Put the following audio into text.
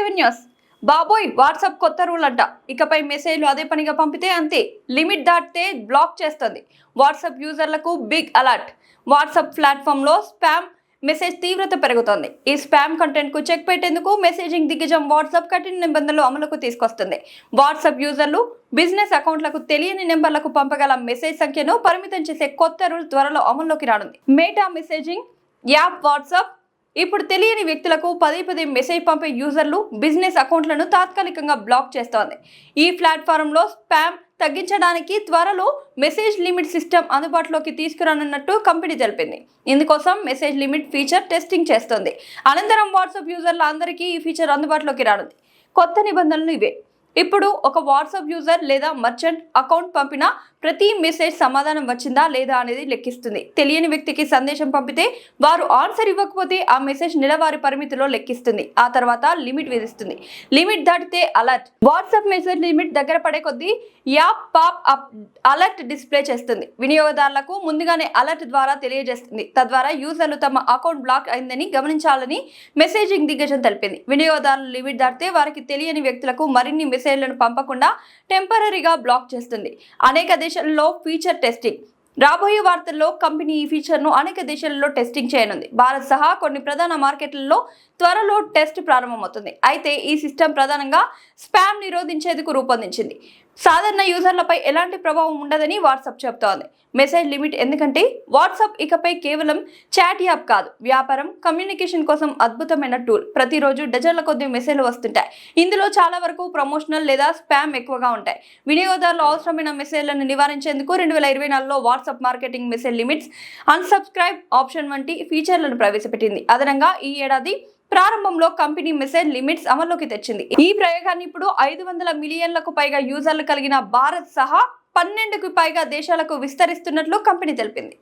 7 news. బాబోయ్ WhatsApp కొత్త rule అంట. ఇకపై మెసేజ్లు అదే పనిగా పంపితే అంతే, లిమిట్ దాటితే బ్లాక్ చేస్తుంది. వాట్సాప్ యూజర్లకు బిగ్ అలర్ట్. వాట్సాప్ ప్లాట్ఫామ్లో స్పామ్ మెసేజ్ తీవ్రత పెరుగుతోంది. ఈ స్పామ్ కంటెంట్ కు చెక్ పెట్టేందుకు మెసేజింగ్ దిగ్గజం వాట్సాప్ కఠిన నిబంధనలు అమలుకు తీసుకొస్తుంది. వాట్సాప్ యూజర్లు బిజినెస్ అకౌంట్లకు తెలియని నెంబర్లకు పంపగల మెసేజ్ సంఖ్యను పరిమితం చేసే కొత్త రూల్ త్వరలో అమల్లోకి రానుంది. మెటా మెసేజింగ్ యాప్ వాట్సాప్ ఇప్పుడు తెలియని వ్యక్తులకు పదే మెసేజ్ పంపే యూజర్లు బిజినెస్ అకౌంట్లను తాత్కాలికంగా బ్లాక్ చేస్తోంది. ఈ ప్లాట్ఫారంలో స్పామ్ తగ్గించడానికి త్వరలో మెసేజ్ లిమిట్ సిస్టమ్ అందుబాటులోకి తీసుకురానున్నట్టు కంపెనీ తెలిపింది. ఇందుకోసం మెసేజ్ లిమిట్ ఫీచర్ టెస్టింగ్ చేస్తోంది. అనంతరం వాట్సాప్ యూజర్ల అందరికీ ఈ ఫీచర్ అందుబాటులోకి రానుంది. కొత్త నిబంధనలు ఇవే. ఇప్పుడు ఒక వాట్సాప్ యూజర్ లేదా మర్చెంట్ అకౌంట్ పంపిన ప్రతి మెసేజ్ సమాధానం వచ్చిందా లేదా అనేది లెక్కిస్తుంది. తెలియని వ్యక్తికి సందేశం పంపితే వారు ఆన్సర్ ఇవ్వకపోతే ఆ మెసేజ్ నెలవారీ పరిమితిలో లెక్కిస్తుంది. ఆ తర్వాత లిమిట్ విధిస్తుంది. లిమిట్ దాటితే అలర్ట్. వాట్సాప్ మెసేజ్ లిమిట్ దగ్గర పడే కొద్దీ app pop up alert display చేస్తుంది. వినియోగదారులకు ముందుగానే అలర్ట్ ద్వారా తెలియజేస్తుంది. తద్వారా యూజర్లు తమ అకౌంట్ బ్లాక్ అయిందని గమనించాలని మెసేజింగ్ దిగ్గజం తెలిపింది. వినియోగదారులు లిమిట్ దాటితే వారికి తెలియని వ్యక్తులకు మరిన్ని మెసేజ్లను పంపకుండా టెంపరరీగా బ్లాక్ చేస్తుంది. అనేక దేశాల్లో ఫీచర్ టెస్టింగ్. రాబోయే వార్తల్లో కంపెనీ ఈ ఫీచర్ను అనేక దేశాలలో టెస్టింగ్ చేయనుంది. భారత్ సహా కొన్ని ప్రధాన మార్కెట్లలో త్వరలో టెస్ట్ ప్రారంభమవుతుంది. అయితే ఈ సిస్టమ్ ప్రధానంగా స్పామ్ నిరోధించేందుకు రూపొందించింది. సాధారణ యూజర్లపై ఎలాంటి ప్రభావం ఉండదని వాట్సాప్ చెబుతోంది. మెసేజ్ లిమిట్ ఎందుకంటే వాట్సాప్ ఇకపై కేవలం చాట్ యాప్ కాదు, వ్యాపారం కమ్యూనికేషన్ కోసం అద్భుతమైన టూల్. ప్రతిరోజు డజన్ల కొద్ది మెసేజ్లు వస్తుంటాయి. ఇందులో చాలా వరకు ప్రమోషనల్ లేదా స్పామ్ ఎక్కువగా ఉంటాయి. వినియోగదారులు అవసరమైన మెసేజ్లను నివారించేందుకు 2024లో WhatsApp marketing message limits, unsubscribe option వంటి ఫీచర్లను ప్రవేశపెట్టింది. అదనంగా ఈ ఏడాది ప్రారంభంలో కంపెనీ మెసేజ్ లిమిట్స్ అమల్లోకి తెచ్చింది. ఈ ప్రయోగాన్ని ఇప్పుడు 500 మిలియన్లకు పైగా యూజర్లు కలిగిన భారత్ సహా 12కు పైగా దేశాలకు విస్తరిస్తున్నట్లు కంపెనీ తెలిపింది.